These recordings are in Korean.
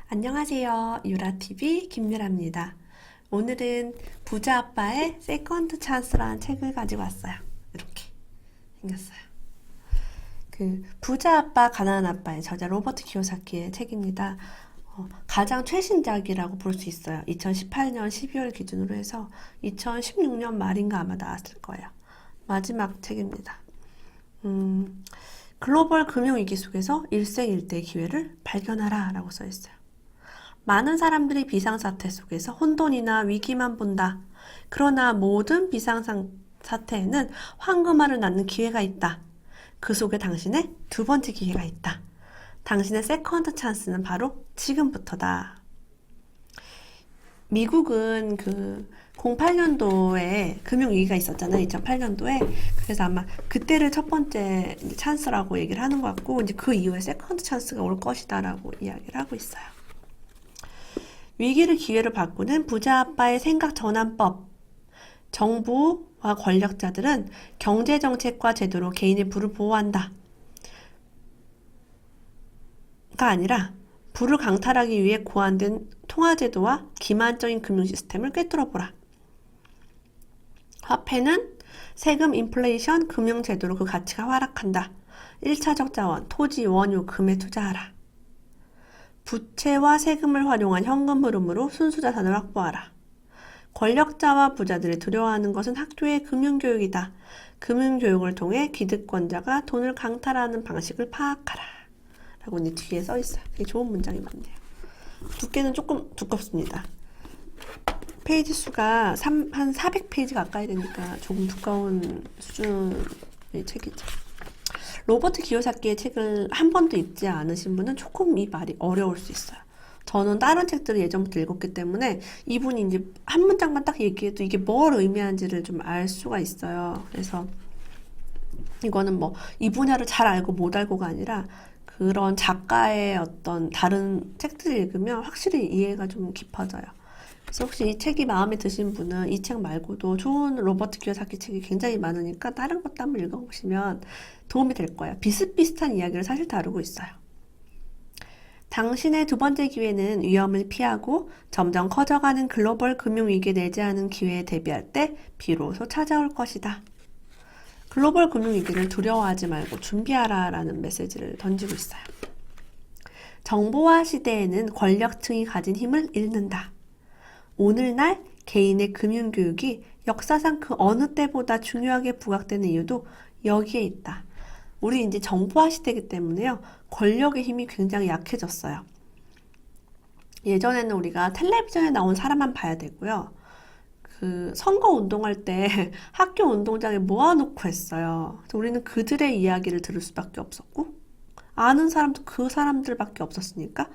안녕하세요. 유라TV 김유라입니다. 오늘은 부자 아빠의 세컨드 찬스라는 책을 가지고 왔어요. 이렇게 생겼어요. 부자 아빠 가난한 아빠의 저자 로버트 키요사키의 책입니다. 가장 최신작이라고 볼 수 있어요. 2018년 12월 기준으로 해서 2016년 말인가 아마 나왔을 거예요. 마지막 책입니다. 글로벌 금융위기 속에서 일생일대의 기회를 발견하라 라고 써있어요. 많은 사람들이 비상사태 속에서 혼돈이나 위기만 본다. 그러나 모든 비상사태에는 황금알을 낳는 기회가 있다. 그 속에 당신의 두 번째 기회가 있다. 당신의 세컨드 찬스는 바로 지금부터다. 미국은 08년도에 금융위기가 있었잖아요. 2008년도에. 그래서 아마 그때를 첫 번째 찬스라고 얘기를 하는 것 같고, 이제 그 이후에 세컨드 찬스가 올 것이다라고 이야기를 하고 있어요. 위기를 기회로 바꾸는 부자 아빠의 생각 전환법. 정부와 권력자들은 경제정책과 제도로 개인의 부를 보호한다. 가 아니라 부를 강탈하기 위해 고안된 통화제도와 기만적인 금융시스템을 꿰뚫어보라. 화폐는 세금, 인플레이션, 금융제도로 그 가치가 하락한다. 1차적 자원, 토지, 원유, 금에 투자하라. 부채와 세금을 활용한 현금 흐름으로 순수자산을 확보하라. 권력자와 부자들이 두려워하는 것은 학교의 금융교육이다. 금융교육을 통해 기득권자가 돈을 강탈하는 방식을 파악하라. 라고 이제 뒤에 써있어요. 되게 좋은 문장이 많네요. 두께는 조금 두껍습니다. 페이지 수가 한 400페이지 가까이 되니까 조금 두꺼운 수준의 책이죠. 로버트 키요사키의 책을 한 번도 읽지 않으신 분은 조금 이 말이 어려울 수 있어요. 저는 다른 책들을 예전부터 읽었기 때문에 이분이 이제 한 문장만 딱 얘기해도 이게 뭘 의미하는지를 좀 알 수가 있어요. 그래서 이거는 뭐 이 분야를 잘 알고 못 알고가 아니라 그런 작가의 어떤 다른 책들을 읽으면 확실히 이해가 좀 깊어져요. 그래서 혹시 이 책이 마음에 드신 분은 이 책 말고도 좋은 로버트 키요사키 책이 굉장히 많으니까 다른 것도 한번 읽어보시면 도움이 될 거예요. 비슷비슷한 이야기를 사실 다루고 있어요. 당신의 두 번째 기회는 위험을 피하고 점점 커져가는 글로벌 금융위기에 내재하는 기회에 대비할 때 비로소 찾아올 것이다. 글로벌 금융위기를 두려워하지 말고 준비하라 라는 메시지를 던지고 있어요. 정보화 시대에는 권력층이 가진 힘을 잃는다. 오늘날 개인의 금융교육이 역사상 그 어느 때보다 중요하게 부각되는 이유도 여기에 있다. 우리 이제 정보화 시대이기 때문에요. 권력의 힘이 굉장히 약해졌어요. 예전에는 우리가 텔레비전에 나온 사람만 봐야 되고요. 선거 운동할 때 학교 운동장에 모아놓고 했어요. 그래서 우리는 그들의 이야기를 들을 수밖에 없었고, 아는 사람도 그 사람들밖에 없었으니까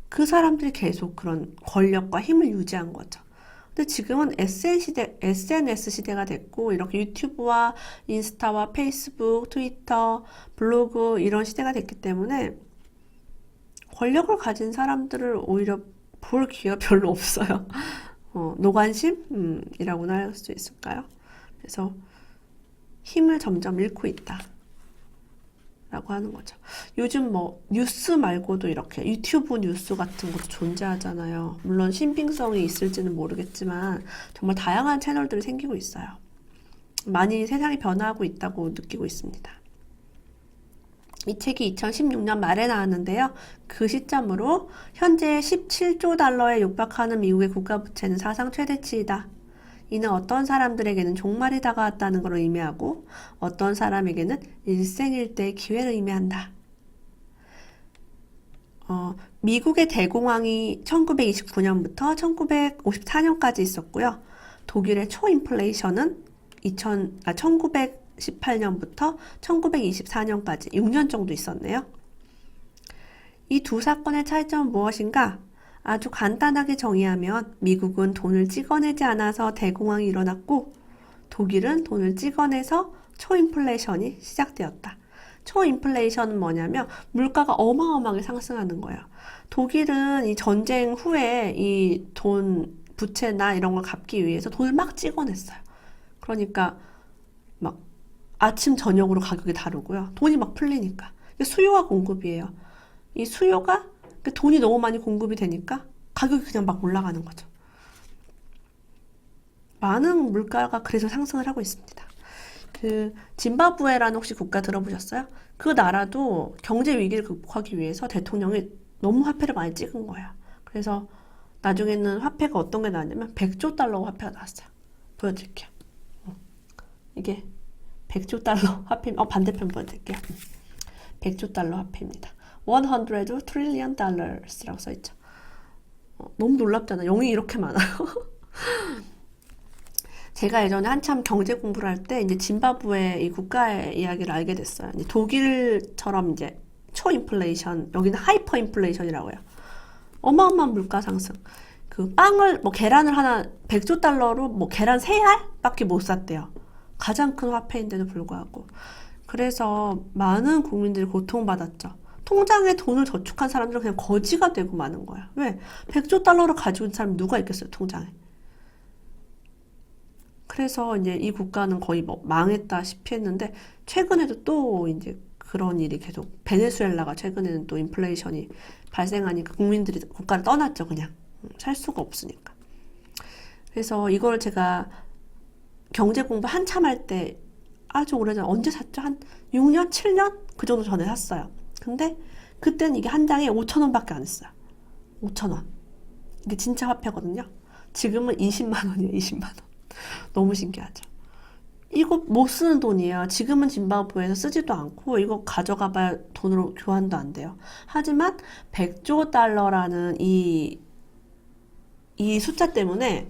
그 사람들이 계속 그런 권력과 힘을 유지한 거죠. 근데 지금은 SNS 시대가 됐고, 이렇게 유튜브와 인스타와 페이스북, 트위터, 블로그 이런 시대가 됐기 때문에 권력을 가진 사람들을 오히려 볼 기회가 별로 없어요. 노관심이라고나 할 수 있을까요? 그래서 힘을 점점 잃고 있다. 라고 하는 거죠. 요즘 뭐 뉴스 말고도 이렇게 유튜브 뉴스 같은 것도 존재하잖아요. 물론 신빙성이 있을지는 모르겠지만 정말 다양한 채널들이 생기고 있어요. 많이 세상이 변화하고 있다고 느끼고 있습니다. 이 책이 2016년 말에 나왔는데요. 그 시점으로 현재 17조 달러에 육박하는 미국의 국가부채는 사상 최대치이다. 이는 어떤 사람들에게는 종말이 다가왔다는 걸 의미하고 어떤 사람에게는 일생일대의 기회를 의미한다. 미국의 대공황이 1929년부터 1954년까지 있었고요. 독일의 초인플레이션은 1918년부터 1924년까지 6년 정도 있었네요. 이 두 사건의 차이점은 무엇인가? 아주 간단하게 정의하면 미국은 돈을 찍어내지 않아서 대공황이 일어났고 독일은 돈을 찍어내서 초인플레이션이 시작되었다. 초인플레이션은 뭐냐면 물가가 어마어마하게 상승하는 거예요. 독일은 이 전쟁 후에 이 돈, 부채나 이런 걸 갚기 위해서 돈을 막 찍어냈어요. 그러니까 막 아침 저녁으로 가격이 다르고요. 돈이 막 풀리니까. 수요와 공급이에요. 이 수요가 그러니까 돈이 너무 많이 공급이 되니까 가격이 그냥 막 올라가는 거죠. 많은 물가가 그래서 상승을 하고 있습니다. 그 짐바브웨라는 혹시 국가 들어보셨어요? 그 나라도 경제 위기를 극복하기 위해서 대통령이 너무 화폐를 많이 찍은 거야. 그래서 나중에는 화폐가 어떤 게 나왔냐면 100조 달러 화폐가 나왔어요. 보여드릴게요. 이게 100조 달러 화폐, 반대편 보여드릴게요. 100조 달러 화폐입니다. 100 trillion dollars라고 써있죠. 너무 놀랍잖아요. 0이 이렇게 많아요. 제가 예전에 한참 경제 공부를 할 때 이제 짐바브웨 이 국가의 이야기를 알게 됐어요. 이제 독일처럼 이제 초인플레이션, 여기는 하이퍼 인플레이션이라고요. 어마어마한 물가 상승. 그 빵을 뭐 계란을 하나 100조 달러로 뭐 계란 3알밖에 못 샀대요. 가장 큰 화폐인데도 불구하고. 그래서 많은 국민들이 고통받았죠. 통장에 돈을 저축한 사람들은 그냥 거지가 되고 마는 거야. 왜? 100조 달러를 가지고 있는 사람 누가 있겠어요, 통장에. 그래서 이제 이 국가는 거의 뭐 망했다시피 했는데 최근에도 또 이제 그런 일이 계속 베네수엘라가 최근에는 또 인플레이션이 발생하니까 국민들이 국가를 떠났죠. 그냥 살 수가 없으니까. 그래서 이걸 제가 경제 공부 한참 할 때 아주 오래전 언제 샀죠? 한 6년, 7년 그 정도 전에 샀어요. 근데 그때는 이게 한 장에 5,000원밖에 안 했어요. 5,000원. 이게 진짜 화폐거든요. 지금은 20만 원이에요. 20만 원. 너무 신기하죠. 이거 못 쓰는 돈이에요. 지금은 짐바브웨에서 쓰지도 않고 이거 가져가봐야 돈으로 교환도 안 돼요. 하지만 100조 달러라는 이 숫자 때문에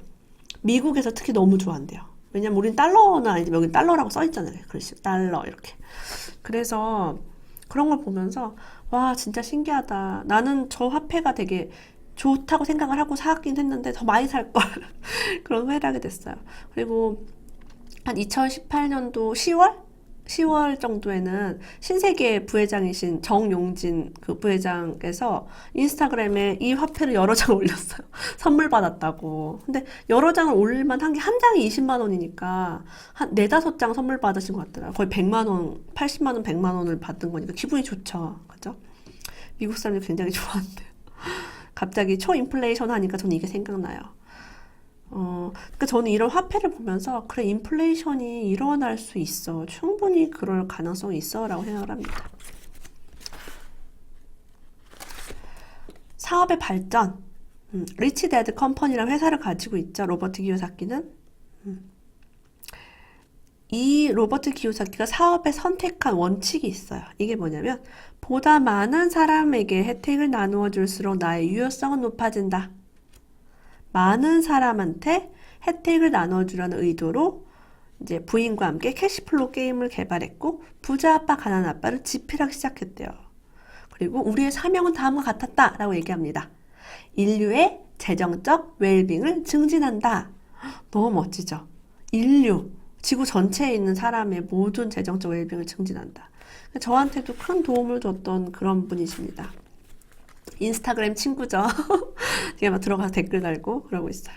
미국에서 특히 너무 좋아한대요. 왜냐면 우린 달러는 아니지만 여기 달러라고 써있잖아요. 글씨 달러 이렇게. 그래서 그런 걸 보면서 와 진짜 신기하다. 나는 저 화폐가 되게 좋다고 생각을 하고 사긴 했는데 더 많이 살 걸. 그런 후회를 하게 됐어요. 그리고 한 2018년도 10월 정도에는 신세계 부회장이신 정용진 그 부회장께서 인스타그램에 이 화폐를 여러 장 올렸어요. 선물 받았다고. 근데 여러 장을 올릴만 한 게 한 장이 20만 원이니까 한 4, 5장 선물 받으신 것 같더라고요. 거의 100만 원, 80만 원, 100만 원을 받은 거니까 기분이 좋죠. 그죠? 미국 사람들이 굉장히 좋아한대요. 갑자기 초인플레이션 하니까 저는 이게 생각나요. 그러니까 저는 이런 화폐를 보면서 그래 인플레이션이 일어날 수 있어. 충분히 그럴 가능성이 있어 라고 생각을 합니다. 사업의 발전. 리치 데드 컴퍼니라는 회사를 가지고 있죠. 로버트 기요사키는. 이 로버트 기요사키가 사업에 선택한 원칙이 있어요. 이게 뭐냐면 보다 많은 사람에게 혜택을 나누어 줄수록 나의 유효성은 높아진다. 많은 사람한테 혜택을 나눠주려는 의도로 이제 부인과 함께 캐시플로우 게임을 개발했고 부자 아빠 가난 아빠를 집필하기 시작했대요. 그리고 우리의 사명은 다음과 같았다라고 얘기합니다. 인류의 재정적 웰빙을 증진한다. 너무 멋지죠? 인류, 지구 전체에 있는 사람의 모든 재정적 웰빙을 증진한다. 저한테도 큰 도움을 줬던 그런 분이십니다. 인스타그램 친구죠. 제가 막 들어가서 댓글 달고 그러고 있어요.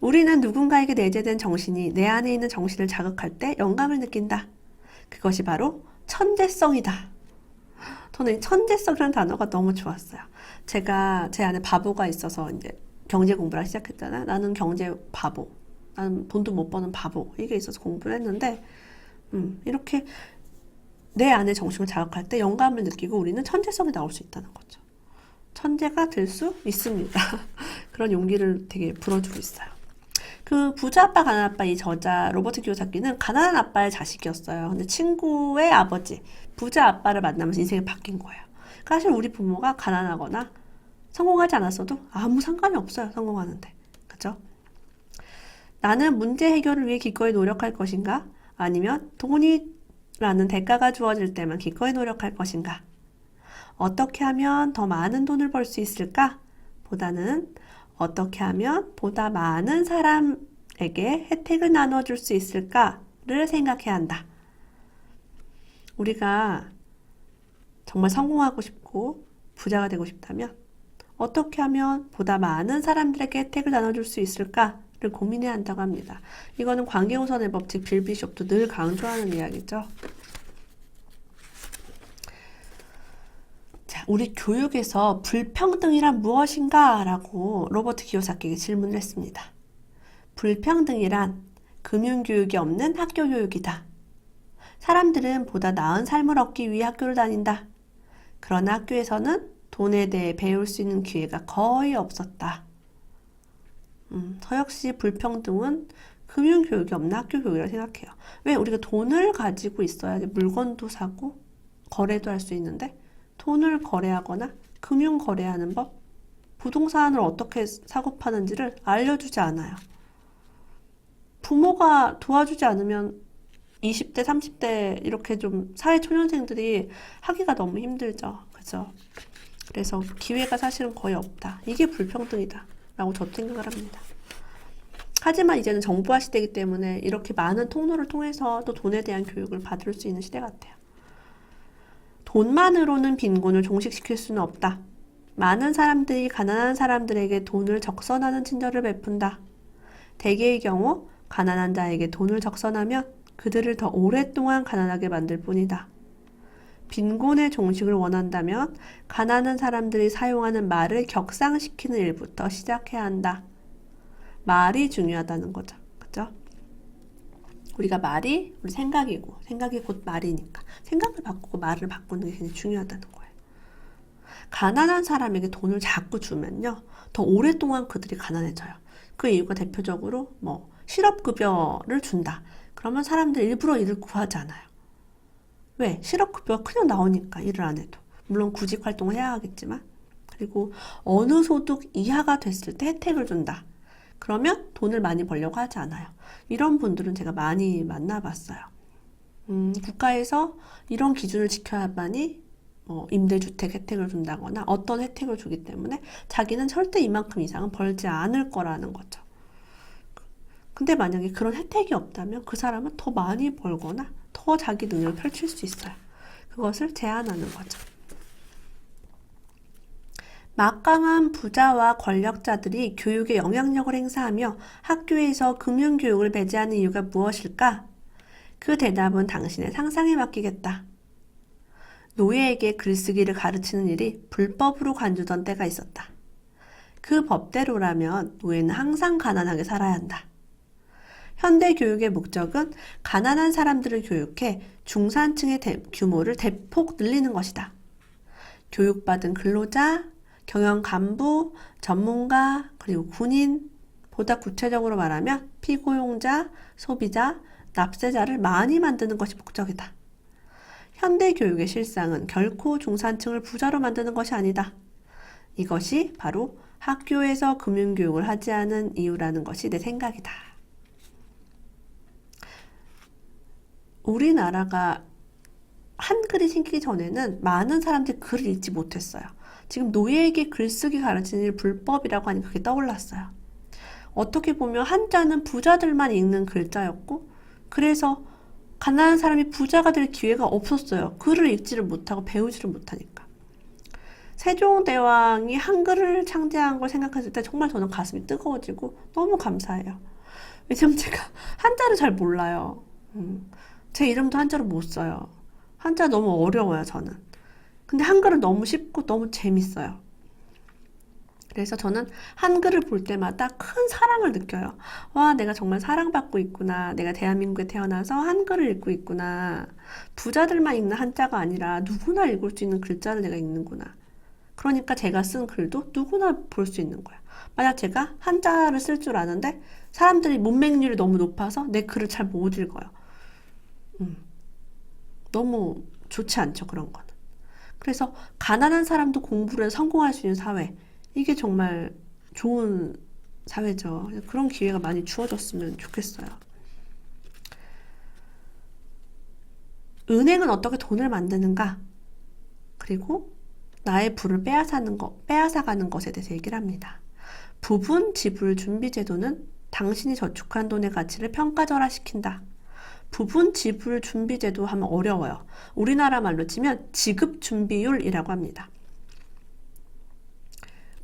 우리는 누군가에게 내재된 정신이 내 안에 있는 정신을 자극할 때 영감을 느낀다. 그것이 바로 천재성이다. 저는 천재성이라는 단어가 너무 좋았어요. 제가 제 안에 바보가 있어서 이제 경제 공부를 시작했잖아요. 나는 경제 바보. 나는 돈도 못 버는 바보. 이게 있어서 공부를 했는데 이렇게 내 안의 정신을 자극할 때 영감을 느끼고 우리는 천재성이 나올 수 있다는 거죠. 천재가 될 수 있습니다. 그런 용기를 되게 불어주고 있어요. 그 부자 아빠 가난한 아빠 이 저자 로버트 기요사키는 가난한 아빠의 자식이었어요. 근데 친구의 아버지 부자 아빠를 만나면서 인생이 바뀐 거예요. 사실 우리 부모가 가난하거나 성공하지 않았어도 아무 상관이 없어요. 성공하는데. 그죠? 나는 문제 해결을 위해 기꺼이 노력할 것인가? 아니면 돈이라는 대가가 주어질 때만 기꺼이 노력할 것인가? 어떻게 하면 더 많은 돈을 벌 수 있을까? 보다는 어떻게 하면 보다 많은 사람에게 혜택을 나눠줄 수 있을까를 생각해야 한다. 우리가 정말 성공하고 싶고 부자가 되고 싶다면 어떻게 하면 보다 많은 사람들에게 혜택을 나눠줄 수 있을까를 고민해야 한다고 합니다. 이거는 관계우선의 법칙 빌 비숍도 늘 강조하는 이야기죠. 우리 교육에서 불평등이란 무엇인가? 라고 로버트 기요사키에게 질문을 했습니다. 불평등이란 금융교육이 없는 학교 교육이다. 사람들은 보다 나은 삶을 얻기 위해 학교를 다닌다. 그러나 학교에서는 돈에 대해 배울 수 있는 기회가 거의 없었다. 저 역시 불평등은 금융교육이 없는 학교 교육이라고 생각해요. 왜? 우리가 돈을 가지고 있어야지 물건도 사고 거래도 할 수 있는데 돈을 거래하거나 금융 거래하는 법, 부동산을 어떻게 사고 파는지를 알려주지 않아요. 부모가 도와주지 않으면 20대, 30대 이렇게 좀 사회초년생들이 하기가 너무 힘들죠. 그죠? 그래서 기회가 사실은 거의 없다. 이게 불평등이다. 라고 저도 생각을 합니다. 하지만 이제는 정보화 시대이기 때문에 이렇게 많은 통로를 통해서 또 돈에 대한 교육을 받을 수 있는 시대 같아요. 돈만으로는 빈곤을 종식시킬 수는 없다. 많은 사람들이 가난한 사람들에게 돈을 적선하는 친절을 베푼다. 대개의 경우 가난한 자에게 돈을 적선하면 그들을 더 오랫동안 가난하게 만들 뿐이다. 빈곤의 종식을 원한다면 가난한 사람들이 사용하는 말을 격상시키는 일부터 시작해야 한다. 말이 중요하다는 거죠. 그죠? 우리가 말이 우리 생각이고 생각이 곧 말이니까 생각을 바꾸고 말을 바꾸는 게 굉장히 중요하다는 거예요. 가난한 사람에게 돈을 자꾸 주면요. 더 오랫동안 그들이 가난해져요. 그 이유가 대표적으로 실업급여를 준다. 그러면 사람들이 일부러 일을 구하지 않아요. 왜? 실업급여가 그냥 나오니까 일을 안 해도. 물론 구직활동을 해야 하겠지만. 그리고 어느 소득 이하가 됐을 때 혜택을 준다. 그러면 돈을 많이 벌려고 하지 않아요. 이런 분들은 제가 많이 만나봤어요. 국가에서 이런 기준을 지켜야만이 임대주택 혜택을 준다거나 어떤 혜택을 주기 때문에 자기는 절대 이만큼 이상은 벌지 않을 거라는 거죠. 근데 만약에 그런 혜택이 없다면 그 사람은 더 많이 벌거나 더 자기 능력을 펼칠 수 있어요. 그것을 제한하는 거죠. 막강한 부자와 권력자들이 교육에 영향력을 행사하며 학교에서 금융교육을 배제하는 이유가 무엇일까? 그 대답은 당신의 상상에 맡기겠다. 노예에게 글쓰기를 가르치는 일이 불법으로 간주던 때가 있었다. 그 법대로라면 노예는 항상 가난하게 살아야 한다. 현대 교육의 목적은 가난한 사람들을 교육해 중산층의 규모를 대폭 늘리는 것이다. 교육받은 근로자, 경영 간부, 전문가, 그리고 군인, 보다 구체적으로 말하면 피고용자, 소비자, 납세자를 많이 만드는 것이 목적이다. 현대 교육의 실상은 결코 중산층을 부자로 만드는 것이 아니다. 이것이 바로 학교에서 금융교육을 하지 않은 이유라는 것이 내 생각이다. 우리나라가 한글이 생기기 전에는 많은 사람들이 글을 읽지 못했어요. 지금 노예에게 글쓰기 가르치는 일 불법이라고 하니 그게 떠올랐어요. 어떻게 보면 한자는 부자들만 읽는 글자였고 그래서 가난한 사람이 부자가 될 기회가 없었어요. 글을 읽지를 못하고 배우지를 못하니까. 세종대왕이 한글을 창제한 걸 생각했을 때 정말 저는 가슴이 뜨거워지고 너무 감사해요. 왜냐면 제가 한자를 잘 몰라요. 제 이름도 한자로 못 써요. 한자 너무 어려워요, 저는. 근데 한글은 너무 쉽고 너무 재밌어요. 그래서 저는 한글을 볼 때마다 큰 사랑을 느껴요. 와, 내가 정말 사랑받고 있구나. 내가 대한민국에 태어나서 한글을 읽고 있구나. 부자들만 읽는 한자가 아니라 누구나 읽을 수 있는 글자를 내가 읽는구나. 그러니까 제가 쓴 글도 누구나 볼 수 있는 거야. 만약 제가 한자를 쓸 줄 아는데 사람들이 문맹률이 너무 높아서 내 글을 잘 못 읽어요. 너무 좋지 않죠, 그런 거는. 그래서 가난한 사람도 공부를 해서 성공할 수 있는 사회, 이게 정말 좋은 사회죠. 그런 기회가 많이 주어졌으면 좋겠어요. 은행은 어떻게 돈을 만드는가? 그리고 나의 부를 빼앗아가는 것에 대해서 얘기를 합니다. 부분 지불 준비 제도는 당신이 저축한 돈의 가치를 평가절하시킨다. 부분 지불 준비 제도 하면 어려워요. 우리나라 말로 치면 지급 준비율이라고 합니다.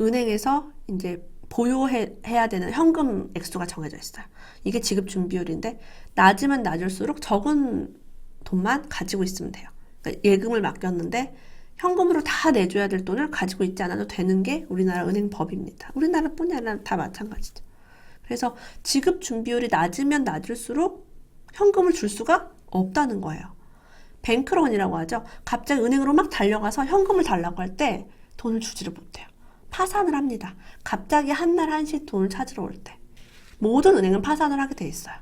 은행에서 이제 보유해야 되는 현금 액수가 정해져 있어요. 이게 지급 준비율인데 낮으면 낮을수록 적은 돈만 가지고 있으면 돼요. 그러니까 예금을 맡겼는데 현금으로 다 내줘야 될 돈을 가지고 있지 않아도 되는 게 우리나라 은행법입니다. 우리나라뿐이 아니라 다 마찬가지죠. 그래서 지급 준비율이 낮으면 낮을수록 현금을 줄 수가 없다는 거예요. 뱅크런이라고 하죠. 갑자기 은행으로 막 달려가서 현금을 달라고 할 때 돈을 주지를 못해요. 파산을 합니다. 갑자기 한날 한시 돈을 찾으러 올 때. 모든 은행은 파산을 하게 돼 있어요.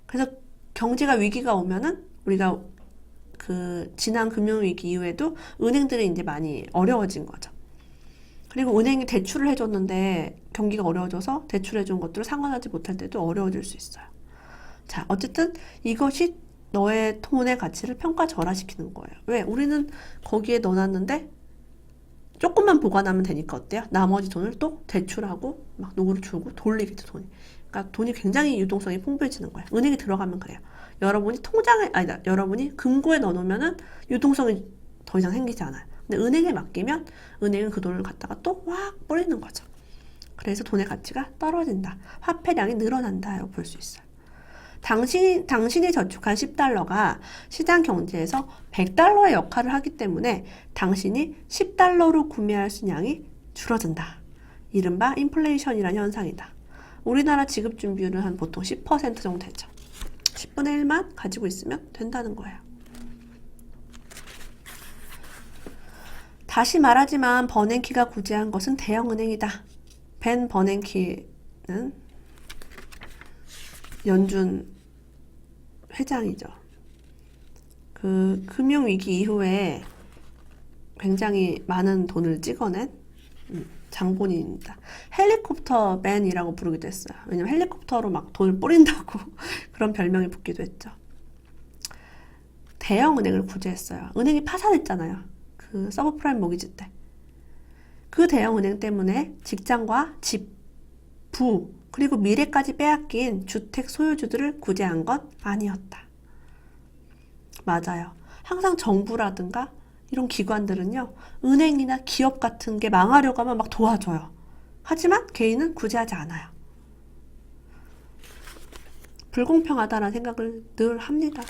그래서 경제가 위기가 오면은 우리가 그 지난 금융위기 이후에도 은행들이 이제 많이 어려워진 거죠. 그리고 은행이 대출을 해줬는데 경기가 어려워져서 대출해준 것들을 상환하지 못할 때도 어려워질 수 있어요. 자, 어쨌든 이것이 너의 돈의 가치를 평가절하시키는 거예요. 왜? 우리는 거기에 넣어놨는데 조금만 보관하면 되니까 어때요? 나머지 돈을 또 대출하고 막 누구를 주고 돌리겠죠, 돈이. 그러니까 돈이 굉장히 유동성이 풍부해지는 거예요. 은행에 들어가면 그래요. 여러분이 통장에, 아니다, 여러분이 금고에 넣어놓으면은 유동성이 더 이상 생기지 않아요. 근데 은행에 맡기면 은행은 그 돈을 갖다가 또 확 뿌리는 거죠. 그래서 돈의 가치가 떨어진다. 화폐량이 늘어난다라고 볼 수 있어요. 당신이 저축한 10달러가 시장 경제에서 100달러의 역할을 하기 때문에 당신이 10달러로 구매할 수 있는 양이 줄어든다. 이른바 인플레이션이라는 현상이다. 우리나라 지급 준비율은 한 보통 10% 정도 되죠. 10분의 1만 가지고 있으면 된다는 거예요. 다시 말하지만 버냉키가 구제한 것은 대형은행이다. 벤 버냉키는 연준 회장이죠. 그 금융위기 이후에 굉장히 많은 돈을 찍어낸 장본인입니다. 헬리콥터 맨이라고 부르기도 했어요. 왜냐면 헬리콥터로 막 돈을 뿌린다고 그런 별명이 붙기도 했죠. 대형 은행을 구제했어요. 은행이 파산했잖아요. 그 서브프라임 모기지 때. 그 대형 은행 때문에 직장과 집, 부, 그리고 미래까지 빼앗긴 주택 소유주들을 구제한 건 아니었다. 맞아요. 항상 정부라든가 이런 기관들은요, 은행이나 기업 같은 게 망하려고 하면 막 도와줘요. 하지만 개인은 구제하지 않아요. 불공평하다라는 생각을 늘 합니다.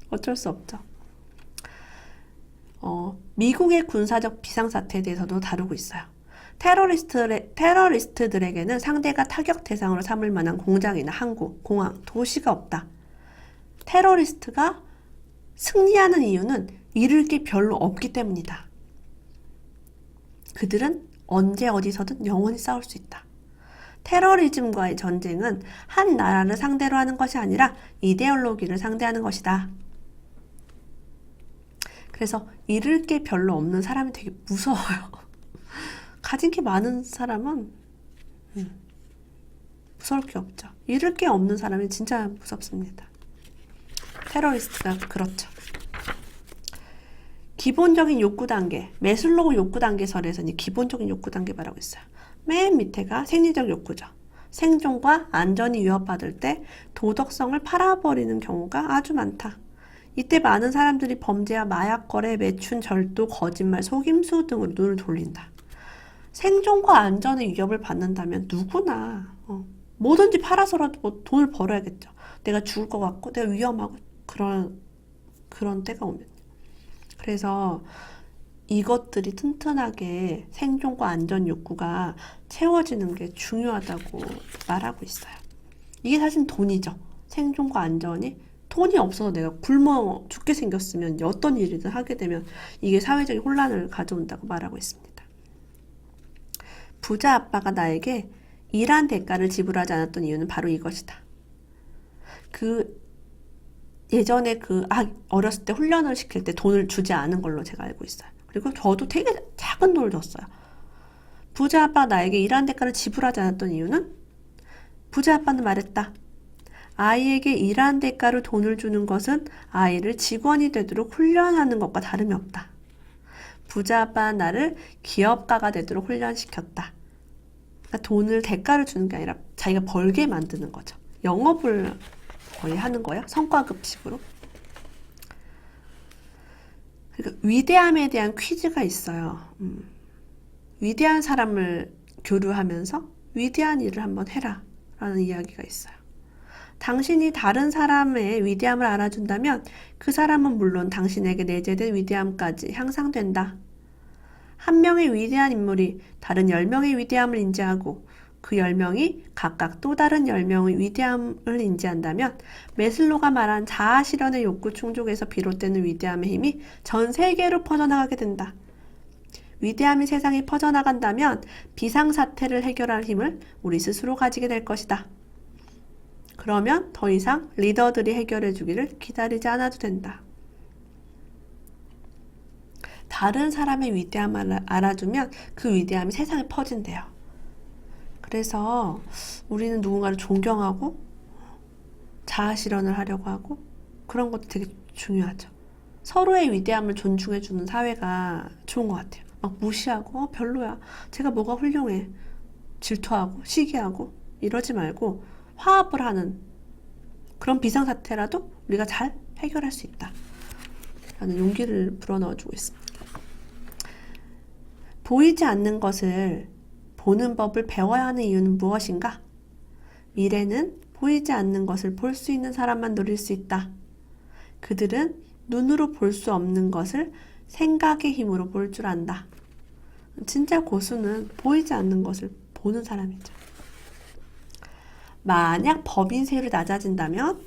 어쩔 수 없죠. 미국의 군사적 비상사태에 대해서도 다루고 있어요. 테러리스트들에게는 상대가 타격 대상으로 삼을 만한 공장이나 항구, 공항, 도시가 없다. 테러리스트가 승리하는 이유는 잃을 게 별로 없기 때문이다. 그들은 언제 어디서든 영원히 싸울 수 있다. 테러리즘과의 전쟁은 한 나라를 상대로 하는 것이 아니라 이데올로기를 상대하는 것이다. 그래서 잃을 게 별로 없는 사람이 되게 무서워요. 가진 게 많은 사람은 무서울 게 없죠. 잃을 게 없는 사람이 진짜 무섭습니다. 테러리스트가 그렇죠. 기본적인 욕구 단계, 매슬로우 욕구 단계설에서는 기본적인 욕구 단계 말하고 있어요. 맨 밑에가 생리적 욕구죠. 생존과 안전이 위협받을 때 도덕성을 팔아버리는 경우가 아주 많다. 이때 많은 사람들이 범죄와 마약 거래, 매춘, 절도, 거짓말, 속임수 등으로 눈을 돌린다. 생존과 안전의 위협을 받는다면 누구나 뭐든지 팔아서라도 뭐 돈을 벌어야겠죠. 내가 죽을 것 같고 내가 위험하고 그런 때가 오면. 그래서 이것들이 튼튼하게 생존과 안전 욕구가 채워지는 게 중요하다고 말하고 있어요. 이게 사실 돈이죠. 생존과 안전이 돈이 없어서 내가 굶어 죽게 생겼으면 어떤 일이든 하게 되면 이게 사회적인 혼란을 가져온다고 말하고 있습니다. 부자 아빠가 나에게 일한 대가를 지불하지 않았던 이유는 바로 이것이다. 예전에 어렸을 때 훈련을 시킬 때 돈을 주지 않은 걸로 제가 알고 있어요. 그리고 저도 되게 작은 돈을 줬어요. 부자 아빠가 나에게 일한 대가를 지불하지 않았던 이유는 부자 아빠는 말했다. 아이에게 일한 대가로 돈을 주는 것은 아이를 직원이 되도록 훈련하는 것과 다름이 없다. 부자 아빠는 나를 기업가가 되도록 훈련시켰다. 그러니까 돈을 대가를 주는 게 아니라 자기가 벌게 만드는 거죠. 영업을 거의 하는 거예요. 성과급식으로. 그러니까 위대함에 대한 퀴즈가 있어요. 위대한 사람을 교류하면서 위대한 일을 한번 해라 라는 이야기가 있어요. 당신이 다른 사람의 위대함을 알아준다면 그 사람은 물론 당신에게 내재된 위대함까지 향상된다. 한 명의 위대한 인물이 다른 10명의 위대함을 인지하고 그 10명이 각각 또 다른 10명의 위대함을 인지한다면 메슬로가 말한 자아 실현의 욕구 충족에서 비롯되는 위대함의 힘이 전 세계로 퍼져나가게 된다. 위대함이 세상에 퍼져나간다면 비상사태를 해결할 힘을 우리 스스로 가지게 될 것이다. 그러면 더 이상 리더들이 해결해 주기를 기다리지 않아도 된다. 다른 사람의 위대함을 알아주면 그 위대함이 세상에 퍼진대요. 그래서 우리는 누군가를 존경하고 자아 실현을 하려고 하고 그런 것도 되게 중요하죠. 서로의 위대함을 존중해주는 사회가 좋은 것 같아요. 막 무시하고 별로야. 제가 뭐가 훌륭해. 질투하고 시기하고 이러지 말고 화합을 하는 그런 비상사태라도 우리가 잘 해결할 수 있다. 라는 용기를 불어넣어주고 있습니다. 보이지 않는 것을 보는 법을 배워야 하는 이유는 무엇인가? 미래는 보이지 않는 것을 볼 수 있는 사람만 누릴 수 있다. 그들은 눈으로 볼 수 없는 것을 생각의 힘으로 볼 줄 안다. 진짜 고수는 보이지 않는 것을 보는 사람이죠. 만약 법인세율이 낮아진다면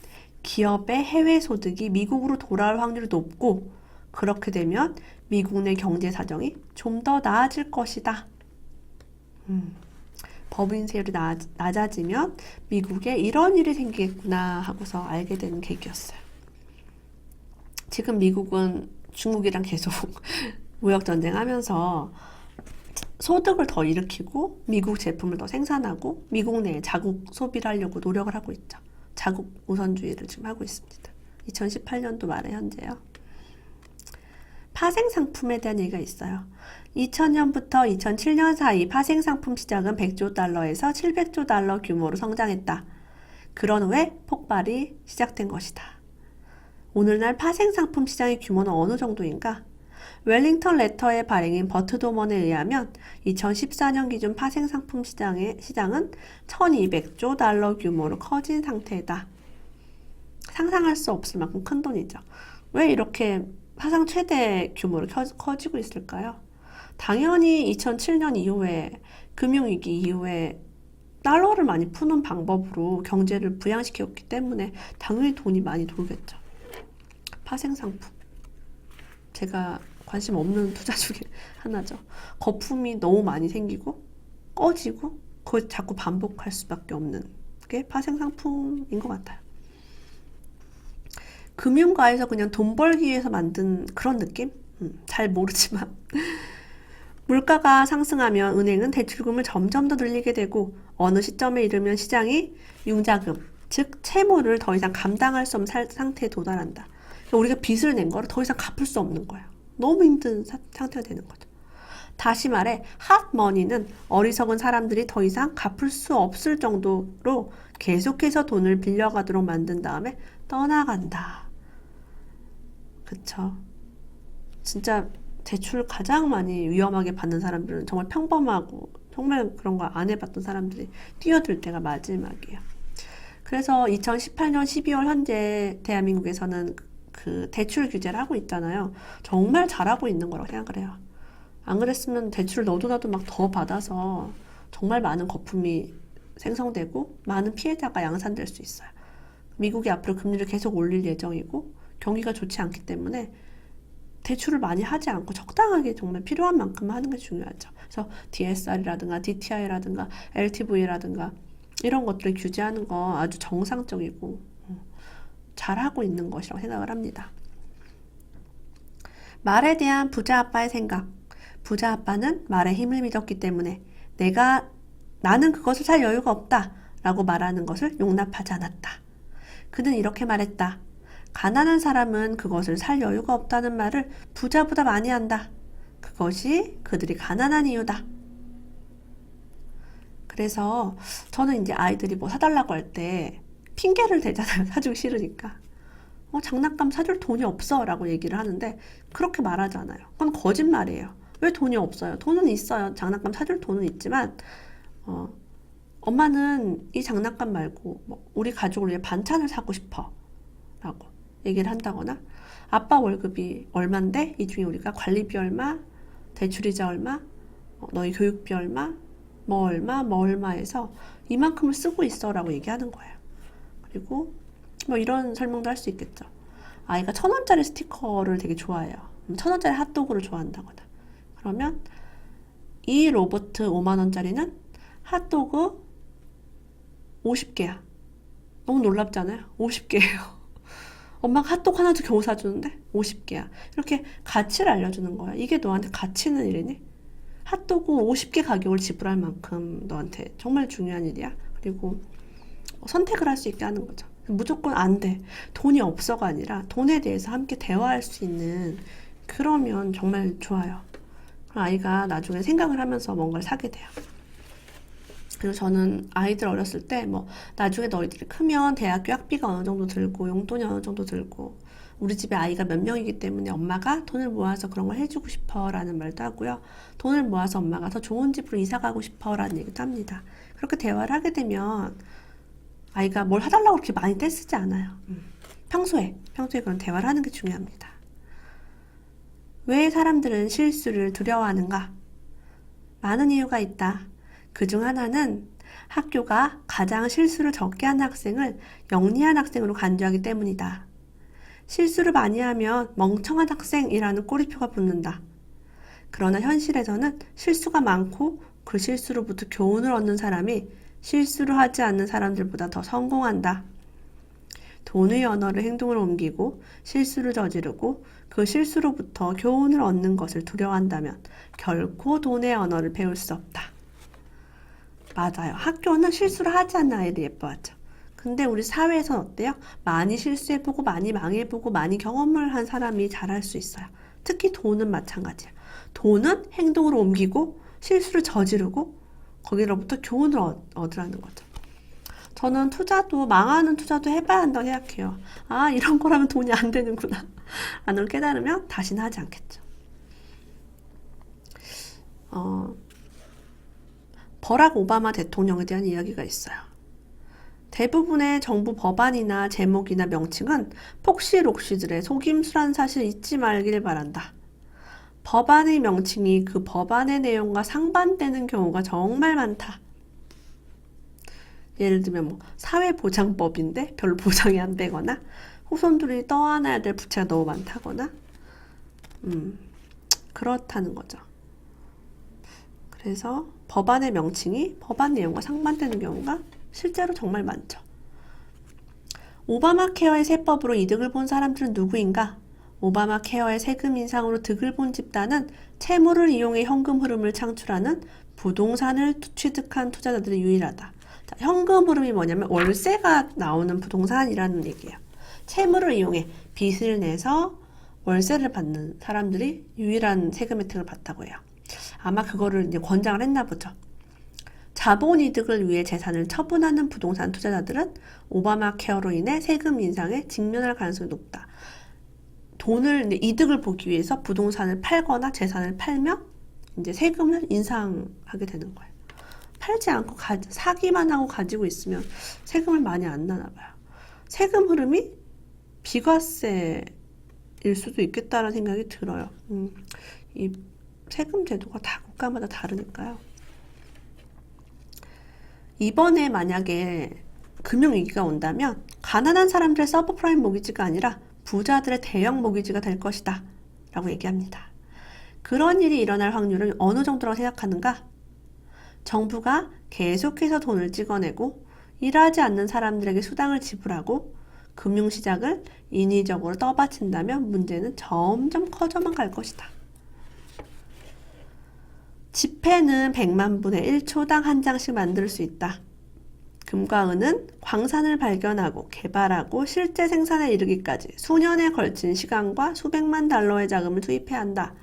기업의 해외 소득이 미국으로 돌아올 확률이 높고 그렇게 되면 미국 내 경제 사정이 좀 더 나아질 것이다. 법인세율이 낮아지면 미국에 이런 일이 생기겠구나 하고서 알게 되는 계기였어요. 지금 미국은 중국이랑 계속 무역전쟁 하면서 소득을 더 일으키고 미국 제품을 더 생산하고 미국 내에 자국 소비를 하려고 노력을 하고 있죠. 자국 우선주의를 지금 하고 있습니다. 2018년도 말에 현재요. 파생상품에 대한 얘기가 있어요. 2000년부터 2007년 사이 파생상품 시장은 100조 달러에서 700조 달러 규모로 성장했다. 그런 후에 폭발이 시작된 것이다. 오늘날 파생상품 시장의 규모는 어느 정도인가? 웰링턴 레터의 발행인 버트 도먼에 의하면 2014년 기준 파생상품 시장은 1200조 달러 규모로 커진 상태다. 상상할 수 없을 만큼 큰 돈이죠. 왜 이렇게 사상 최대 규모로 커지고 있을까요? 당연히 2007년 이후에 금융위기 이후에 달러를 많이 푸는 방법으로 경제를 부양시켰기 때문에 당연히 돈이 많이 돌겠죠. 파생상품. 제가 관심 없는 투자 중에 하나죠. 거품이 너무 많이 생기고 꺼지고 그걸 자꾸 반복할 수밖에 없는 게 파생상품인 것 같아요. 금융가에서 그냥 돈 벌기 위해서 만든 그런 느낌? 잘 모르지만 물가가 상승하면 은행은 대출금을 점점 더 늘리게 되고 어느 시점에 이르면 시장이 융자금, 즉 채무를 더 이상 감당할 수 없는 상태에 도달한다. 그러니까 우리가 빚을 낸 거를 더 이상 갚을 수 없는 거예요. 너무 힘든 상태가 되는 거죠. 다시 말해 핫머니는 어리석은 사람들이 더 이상 갚을 수 없을 정도로 계속해서 돈을 빌려가도록 만든 다음에 떠나간다. 그쵸. 진짜 대출을 가장 많이 위험하게 받는 사람들은 정말 평범하고 정말 그런 거 안 해봤던 사람들이 뛰어들 때가 마지막이에요. 그래서 2018년 12월 현재 대한민국에서는 그 대출 규제를 하고 있잖아요. 정말 잘하고 있는 거라고 생각을 해요. 안 그랬으면 대출을 너도 나도 막 더 받아서 정말 많은 거품이 생성되고 많은 피해자가 양산될 수 있어요. 미국이 앞으로 금리를 계속 올릴 예정이고 경기가 좋지 않기 때문에 대출을 많이 하지 않고 적당하게 정말 필요한 만큼 하는 게 중요하죠. 그래서 DSR이라든가 DTI라든가 LTV라든가 이런 것들을 규제하는 거 아주 정상적이고 잘하고 있는 것이라고 생각을 합니다. 말에 대한 부자 아빠의 생각. 부자 아빠는 말에 힘을 믿었기 때문에 나는 그것을 살 여유가 없다 라고 말하는 것을 용납하지 않았다. 그는 이렇게 말했다. 가난한 사람은 그것을 살 여유가 없다는 말을 부자보다 많이 한다. 그것이 그들이 가난한 이유다. 그래서 저는 이제 아이들이 뭐 사달라고 할 때 핑계를 대잖아요. 사주기 싫으니까. 장난감 사줄 돈이 없어 라고 얘기를 하는데 그렇게 말하잖아요. 그건 거짓말이에요. 왜 돈이 없어요? 돈은 있어요. 장난감 사줄 돈은 있지만 엄마는 이 장난감 말고 뭐 우리 가족을 위해 반찬을 사고 싶어 라고 얘기를 한다거나, 아빠 월급이 얼만데 이 중에 우리가 관리비 얼마, 대출이자 얼마, 너희 교육비 얼마, 뭐 얼마, 뭐 얼마 해서 이만큼을 쓰고 있어 라고 얘기하는 거예요. 그리고 뭐 이런 설명도 할 수 있겠죠. 아이가 1,000원짜리 스티커를 되게 좋아해요. 1,000원짜리 핫도그를 좋아한다거나, 그러면 이 로봇 5만원짜리는 핫도그 50개야. 너무 놀랍잖아요. 50개예요. 엄마가 핫도그 하나도 겨우 사주는데 50개야. 이렇게 가치를 알려주는 거야. 이게 너한테 가치는 일이니? 핫도그 50개 가격을 지불할 만큼 너한테 정말 중요한 일이야. 그리고 선택을 할 수 있게 하는 거죠. 무조건 안 돼, 돈이 없어가 아니라 돈에 대해서 함께 대화할 수 있는, 그러면 정말 좋아요. 아이가 나중에 생각을 하면서 뭔가를 사게 돼요. 그리고 저는 아이들 어렸을 때 뭐 나중에 너희들이 크면 대학교 학비가 어느 정도 들고 용돈이 어느 정도 들고 우리 집에 아이가 몇 명이기 때문에 엄마가 돈을 모아서 그런 걸 해주고 싶어 라는 말도 하고요. 돈을 모아서 엄마가 더 좋은 집으로 이사 가고 싶어 라는 얘기도 합니다. 그렇게 대화를 하게 되면 아이가 뭘 해달라고 그렇게 많이 떼쓰지 않아요. 평소에 그런 대화를 하는 게 중요합니다. 왜 사람들은 실수를 두려워하는가? 많은 이유가 있다. 그중 하나는 학교가 가장 실수를 적게 하는 학생을 영리한 학생으로 간주하기 때문이다. 실수를 많이 하면 멍청한 학생이라는 꼬리표가 붙는다. 그러나 현실에서는 실수가 많고 그 실수로부터 교훈을 얻는 사람이 실수를 하지 않는 사람들보다 더 성공한다. 돈의 언어를 행동으로 옮기고 실수를 저지르고 그 실수로부터 교훈을 얻는 것을 두려워한다면 결코 돈의 언어를 배울 수 없다. 맞아요. 학교는 실수를 하지 않는 아이를 예뻐하죠. 근데 우리 사회에서는 어때요? 많이 실수해보고 많이 망해보고 많이 경험을 한 사람이 잘할 수 있어요. 특히 돈은 마찬가지야. 돈은 행동으로 옮기고 실수를 저지르고 거기로부터 교훈을 얻으라는 거죠. 저는 투자도, 망하는 투자도 해봐야 한다고 생각해요. 아, 이런 거라면 돈이 안 되는구나 라는 걸 깨달으면 다시는 하지 않겠죠. 버락 오바마 대통령에 대한 이야기가 있어요. 대부분의 정부 법안이나 제목이나 명칭은 폭시록시들의 속임수라는 사실 잊지 말길 바란다. 법안의 명칭이 그 법안의 내용과 상반되는 경우가 정말 많다. 예를 들면 뭐 사회보장법인데 별로 보장이 안 되거나, 후손들이 떠안아야 될 부채가 너무 많다거나, 그렇다는 거죠. 그래서 법안의 명칭이 법안 내용과 상반되는 경우가 실제로 정말 많죠. 오바마 케어의 세법으로 이득을 본 사람들은 누구인가? 오바마 케어의 세금 인상으로 득을 본 집단은 채무를 이용해 현금 흐름을 창출하는 부동산을 취득한 투자자들이 유일하다. 자, 현금 흐름이 뭐냐면 월세가 나오는 부동산이라는 얘기예요. 채무를 이용해 빚을 내서 월세를 받는 사람들이 유일한 세금 혜택을 받다고 해요. 아마 그거를 이제 권장을 했나 보죠. 자본 이득을 위해 재산을 처분하는 부동산 투자자들은 오바마 케어로 인해 세금 인상에 직면할 가능성이 높다. 돈을, 이득을 보기 위해서 부동산을 팔거나 재산을 팔면 이제 세금을 인상하게 되는 거예요. 팔지 않고 사기만 하고 가지고 있으면 세금을 많이 안 나나 봐요. 세금 흐름이 비과세일 수도 있겠다라는 생각이 들어요. 이 세금 제도가 다 국가마다 다르니까요. 이번에 만약에 금융위기가 온다면 가난한 사람들의 서브프라임 모기지가 아니라 부자들의 대형 모기지가 될 것이다 라고 얘기합니다. 그런 일이 일어날 확률은 어느 정도라고 생각하는가? 정부가 계속해서 돈을 찍어내고 일하지 않는 사람들에게 수당을 지불하고 금융시장을 인위적으로 떠받친다면 문제는 점점 커져만 갈 것이다. 지폐는 100만 분의 1초당 한 장씩 만들 수 있다. 금과 은은 광산을 발견하고 개발하고 실제 생산에 이르기까지 수년에 걸친 시간과 수백만 달러의 자금을 투입해야 한다.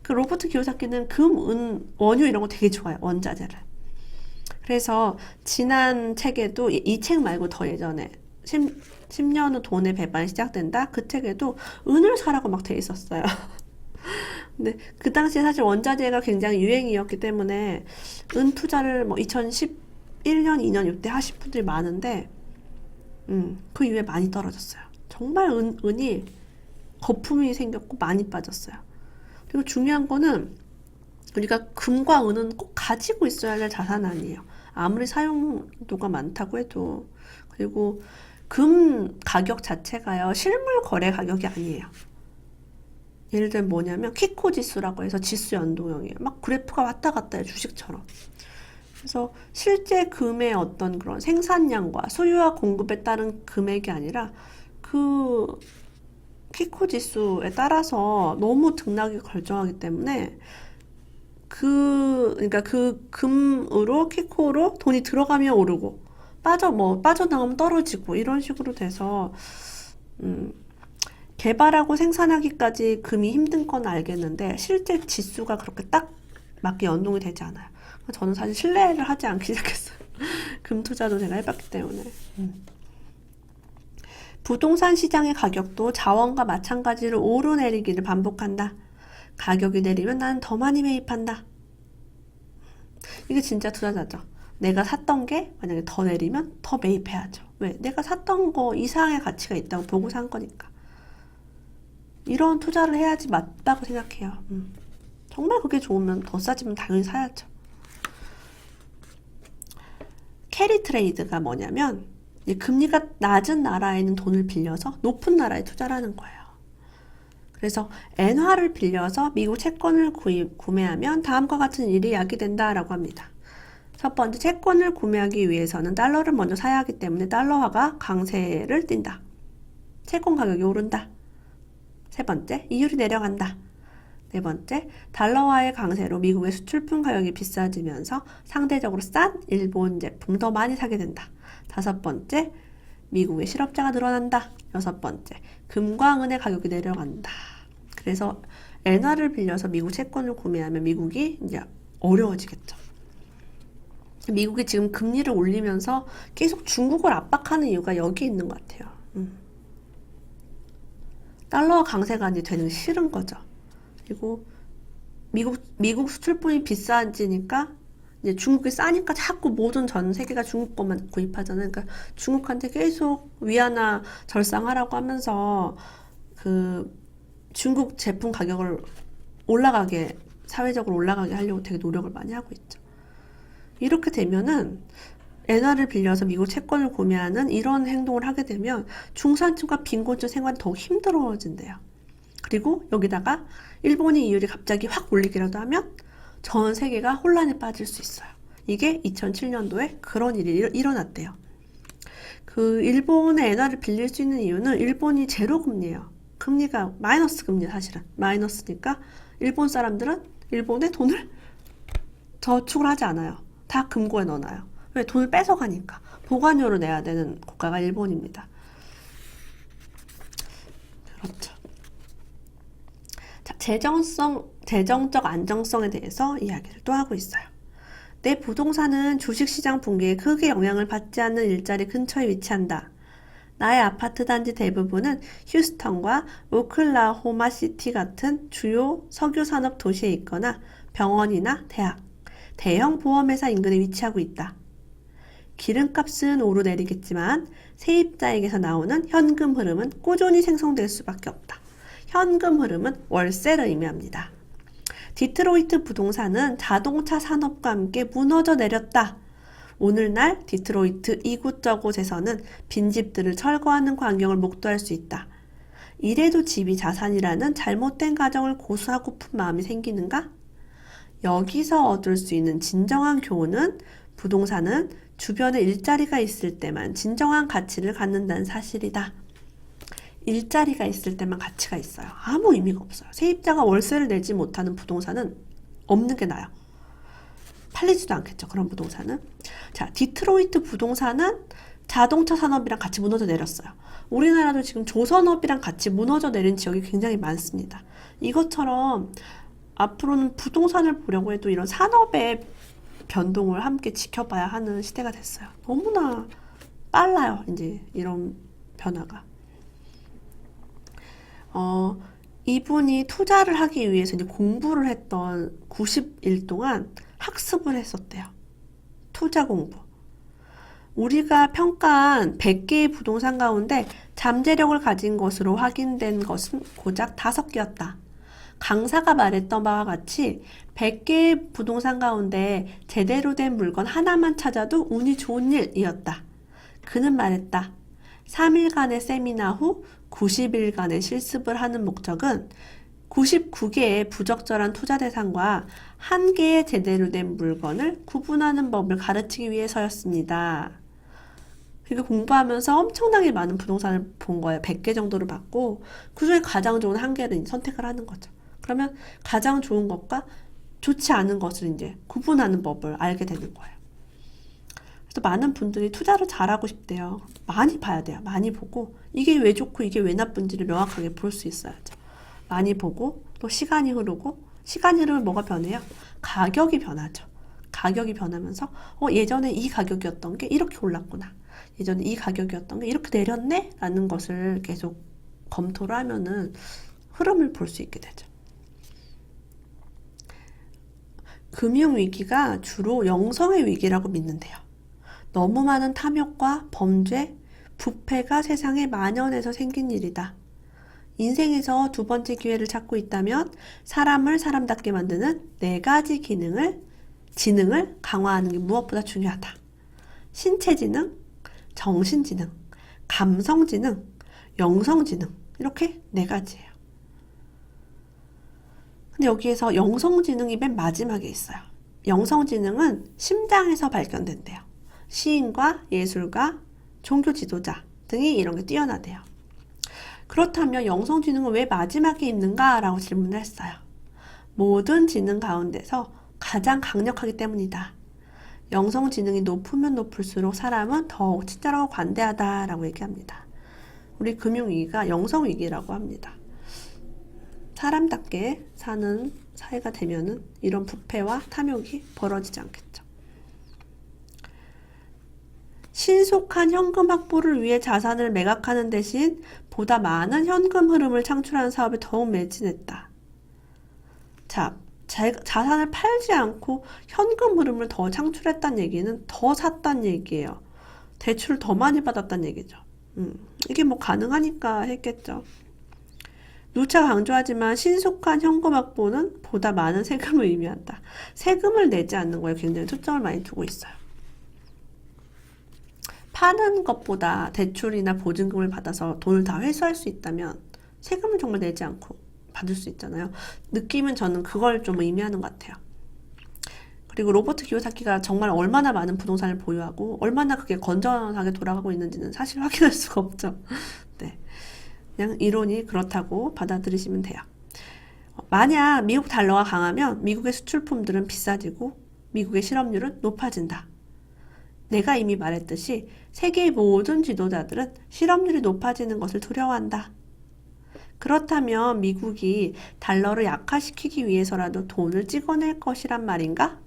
그 로버트 기요사키는 금, 은, 원유 이런 거 되게 좋아해요. 원자재를. 그래서 지난 책에도 이 책 말고 더 예전에 10년 후 돈의 배반이 시작된다. 그 책에도 은을 사라고 막 돼 있었어요. 근데 그 당시에 사실 원자재가 굉장히 유행이었기 때문에 은 투자를 뭐 2011 1년, 2년 이때 하신 분들이 많은데 그 이후에 많이 떨어졌어요. 정말 은이 거품이 생겼고 많이 빠졌어요. 그리고 중요한 거는 우리가 금과 은은 꼭 가지고 있어야 할 자산 아니에요. 아무리 사용도가 많다고 해도. 그리고 금 가격 자체가요, 실물 거래 가격이 아니에요. 예를 들면 뭐냐면 키코 지수라고 해서 지수 연동형이에요. 막 그래프가 왔다 갔다 해요, 주식처럼. 그래서 실제 금의 어떤 그런 생산량과 수요와 공급에 따른 금액이 아니라 그 키코 지수에 따라서 너무 등락이 결정하기 때문에 그러니까 그 금으로 키코로 돈이 들어가면 오르고 빠져나가면 떨어지고 이런 식으로 돼서 개발하고 생산하기까지 금이 힘든 건 알겠는데 실제 지수가 그렇게 딱 맞게 연동이 되지 않아요. 저는 사실 신뢰를 하지 않기 시작했어요. 금 투자도 제가 해봤기 때문에. 부동산 시장의 가격도 자원과 마찬가지로 오르내리기를 반복한다. 가격이 내리면 나는 더 많이 매입한다. 이게 진짜 투자자죠. 내가 샀던 게 만약에 더 내리면 더 매입해야죠. 왜? 내가 샀던 거 이상의 가치가 있다고 보고 산 거니까. 이런 투자를 해야지 맞다고 생각해요. 정말 그게 좋으면 더 싸지면 당연히 사야죠. 캐리 트레이드가 뭐냐면 금리가 낮은 나라에는 돈을 빌려서 높은 나라에 투자를 하는 거예요. 그래서 엔화를 빌려서 미국 채권을 구매하면 다음과 같은 일이 야기된다라고 합니다. 첫 번째, 채권을 구매하기 위해서는 달러를 먼저 사야 하기 때문에 달러화가 강세를 띈다. 채권 가격이 오른다. 세 번째, 이율이 내려간다. 네 번째, 달러화의 강세로 미국의 수출품 가격이 비싸지면서 상대적으로 싼 일본 제품 더 많이 사게 된다. 다섯 번째, 미국의 실업자가 늘어난다. 여섯 번째, 금과 은의 가격이 내려간다. 그래서 엔화를 빌려서 미국 채권을 구매하면 미국이 이제 어려워지겠죠. 미국이 지금 금리를 올리면서 계속 중국을 압박하는 이유가 여기 있는 것 같아요. 달러화 강세가 이제 되는 게 싫은 거죠. 그리고 미국 수출품이 비싸지니까 이제 중국이 싸니까 자꾸 모든 전 세계가 중국 것만 구입하잖아요. 그러니까 중국한테 계속 위안화 절상하라고 하면서 그 중국 제품 가격을 사회적으로 올라가게 하려고 되게 노력을 많이 하고 있죠. 이렇게 되면은 엔화를 빌려서 미국 채권을 구매하는 이런 행동을 하게 되면 중산층과 빈곤층 생활이 더욱 힘들어진대요. 그리고 여기다가 일본이 이율이 갑자기 확 올리기라도 하면 전 세계가 혼란에 빠질 수 있어요. 이게 2007년도에 그런 일이 일어났대요. 그 일본의 엔화를 빌릴 수 있는 이유는 일본이 제로 금리예요. 금리가 마이너스 금리, 사실은 마이너스니까 일본 사람들은 일본에 돈을 저축을 하지 않아요. 다 금고에 넣어놔요. 왜? 돈을 뺏어가니까. 보관료를 내야 되는 국가가 일본입니다. 그렇죠. 자, 재정적 안정성에 대해서 이야기를 또 하고 있어요. 내 부동산은 주식시장 붕괴에 크게 영향을 받지 않는 일자리 근처에 위치한다. 나의 아파트 단지 대부분은 휴스턴과 오클라호마 시티 같은 주요 석유 산업 도시에 있거나 병원이나 대학, 대형 보험회사 인근에 위치하고 있다. 기름값은 오르내리겠지만 세입자에게서 나오는 현금 흐름은 꾸준히 생성될 수밖에 없다. 현금 흐름은 월세를 의미합니다. 디트로이트 부동산은 자동차 산업과 함께 무너져 내렸다. 오늘날 디트로이트 이곳저곳에서는 빈집들을 철거하는 광경을 목도할 수 있다. 이래도 집이 자산이라는 잘못된 가정을 고수하고픈 마음이 생기는가? 여기서 얻을 수 있는 진정한 교훈은 부동산은 주변에 일자리가 있을 때만 진정한 가치를 갖는다는 사실이다. 일자리가 있을 때만 가치가 있어요. 아무 의미가 없어요. 세입자가 월세를 내지 못하는 부동산은 없는 게 나아요. 팔리지도 않겠죠. 그런 부동산은. 자, 디트로이트 부동산은 자동차 산업이랑 같이 무너져 내렸어요. 우리나라도 지금 조선업이랑 같이 무너져 내린 지역이 굉장히 많습니다. 이것처럼 앞으로는 부동산을 보려고 해도 이런 산업의 변동을 함께 지켜봐야 하는 시대가 됐어요. 너무나 빨라요. 이제 이런 변화가. 이분이 투자를 하기 위해서 이제 공부를 했던 90일 동안 학습을 했었대요. 투자 공부. 우리가 평가한 100개의 부동산 가운데 잠재력을 가진 것으로 확인된 것은 고작 5개였다. 강사가 말했던 바와 같이 100개의 부동산 가운데 제대로 된 물건 하나만 찾아도 운이 좋은 일이었다. 그는 말했다. 3일간의 세미나 후 90일간의 실습을 하는 목적은 99개의 부적절한 투자 대상과 1개의 제대로 된 물건을 구분하는 법을 가르치기 위해서였습니다. 그리고 공부하면서 엄청나게 많은 부동산을 본 거예요. 100개 정도를 봤고 그중에 가장 좋은 1개를 선택을 하는 거죠. 그러면 가장 좋은 것과 좋지 않은 것을 이제 구분하는 법을 알게 되는 거예요. 그래서 많은 분들이 투자를 잘하고 싶대요. 많이 봐야 돼요. 많이 보고 이게 왜 좋고 이게 왜 나쁜지를 명확하게 볼 수 있어야죠. 많이 보고 또 시간이 흐르고 시간이 흐르면 뭐가 변해요? 가격이 변하죠. 가격이 변하면서 예전에 이 가격이었던 게 이렇게 올랐구나. 예전에 이 가격이었던 게 이렇게 내렸네? 라는 것을 계속 검토를 하면은 흐름을 볼 수 있게 되죠. 금융위기가 주로 영성의 위기라고 믿는데요. 너무 많은 탐욕과 범죄, 부패가 세상에 만연해서 생긴 일이다. 인생에서 2번째 기회를 찾고 있다면 사람을 사람답게 만드는 4가지 지능을 강화하는 게 무엇보다 중요하다. 신체지능, 정신지능, 감성지능, 영성지능 이렇게 4가지예요. 근데 여기에서 영성지능이 맨 마지막에 있어요. 영성지능은 심장에서 발견된대요. 시인과 예술가, 종교 지도자 등이 이런 게 뛰어나대요. 그렇다면 영성지능은 왜 마지막에 있는가? 라고 질문을 했어요. 모든 지능 가운데서 가장 강력하기 때문이다. 영성지능이 높으면 높을수록 사람은 더욱 친절하고 관대하다라고 얘기합니다. 우리 금융위기가 영성위기라고 합니다. 사람답게 사는 사회가 되면은 이런 부패와 탐욕이 벌어지지 않겠죠. 신속한 현금 확보를 위해 자산을 매각하는 대신 보다 많은 현금 흐름을 창출하는 사업에 더욱 매진했다. 자, 자산을 팔지 않고 현금 흐름을 더 창출했다는 얘기는 더 샀다는 얘기예요. 대출을 더 많이 받았다는 얘기죠. 이게 뭐 가능하니까 했겠죠. 누차 강조하지만 신속한 현금 확보는 보다 많은 세금을 의미한다. 세금을 내지 않는 거에 굉장히 초점을 많이 두고 있어요. 파는 것보다 대출이나 보증금을 받아서 돈을 다 회수할 수 있다면 세금을 정말 내지 않고 받을 수 있잖아요. 느낌은 저는 그걸 좀 의미하는 것 같아요. 그리고 로버트 기요사키가 정말 얼마나 많은 부동산을 보유하고 얼마나 그게 건전하게 돌아가고 있는지는 사실 확인할 수가 없죠. 네, 그냥 이론이 그렇다고 받아들이시면 돼요. 만약 미국 달러가 강하면 미국의 수출품들은 비싸지고 미국의 실업률은 높아진다. 내가 이미 말했듯이 세계의 모든 지도자들은 실업률이 높아지는 것을 두려워한다. 그렇다면 미국이 달러를 약화시키기 위해서라도 돈을 찍어낼 것이란 말인가?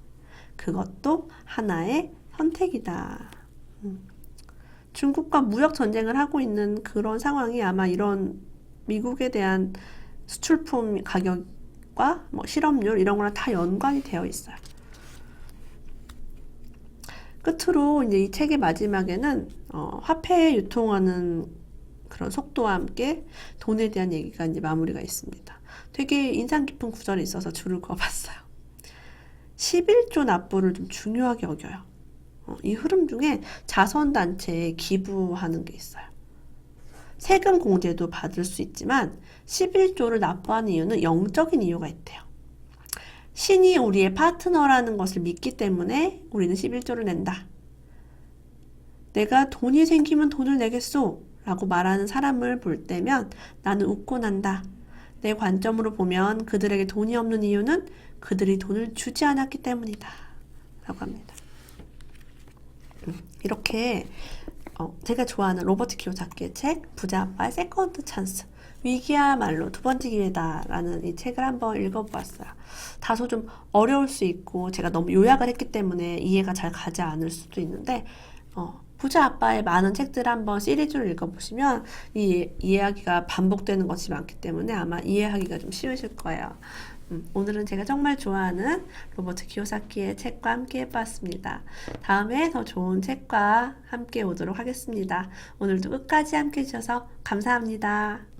그것도 하나의 선택이다. 중국과 무역 전쟁을 하고 있는 그런 상황이 아마 이런 미국에 대한 수출품 가격과 뭐 실업률 이런 거랑 다 연관이 되어 있어요. 끝으로 이제 이 책의 마지막에는 화폐 유통하는 그런 속도와 함께 돈에 대한 얘기가 이제 마무리가 있습니다. 되게 인상 깊은 구절이 있어서 줄을 그어봤어요. 11조 납부를 좀 중요하게 여겨요. 이 흐름 중에 자선단체에 기부하는 게 있어요. 세금 공제도 받을 수 있지만 11조를 납부하는 이유는 영적인 이유가 있대요. 신이 우리의 파트너라는 것을 믿기 때문에 우리는 11조를 낸다. 내가 돈이 생기면 돈을 내겠소 라고 말하는 사람을 볼 때면 나는 웃고 난다. 내 관점으로 보면 그들에게 돈이 없는 이유는 그들이 돈을 주지 않았기 때문이다. 라고 합니다. 이렇게 제가 좋아하는 로버트 키요사키의 책 부자 아빠의 세컨드 찬스 위기야말로 2번째 기회다 라는 이 책을 한번 읽어보았어요. 다소 좀 어려울 수 있고 제가 너무 요약을 했기 때문에 이해가 잘 가지 않을 수도 있는데 부자 아빠의 많은 책들을 한번 시리즈로 읽어보시면 이 이야기가 반복되는 것이 많기 때문에 아마 이해하기가 좀 쉬우실 거예요. 오늘은 제가 정말 좋아하는 로버트 키요사키의 책과 함께 해봤습니다. 다음에 더 좋은 책과 함께 오도록 하겠습니다. 오늘도 끝까지 함께 해주셔서 감사합니다.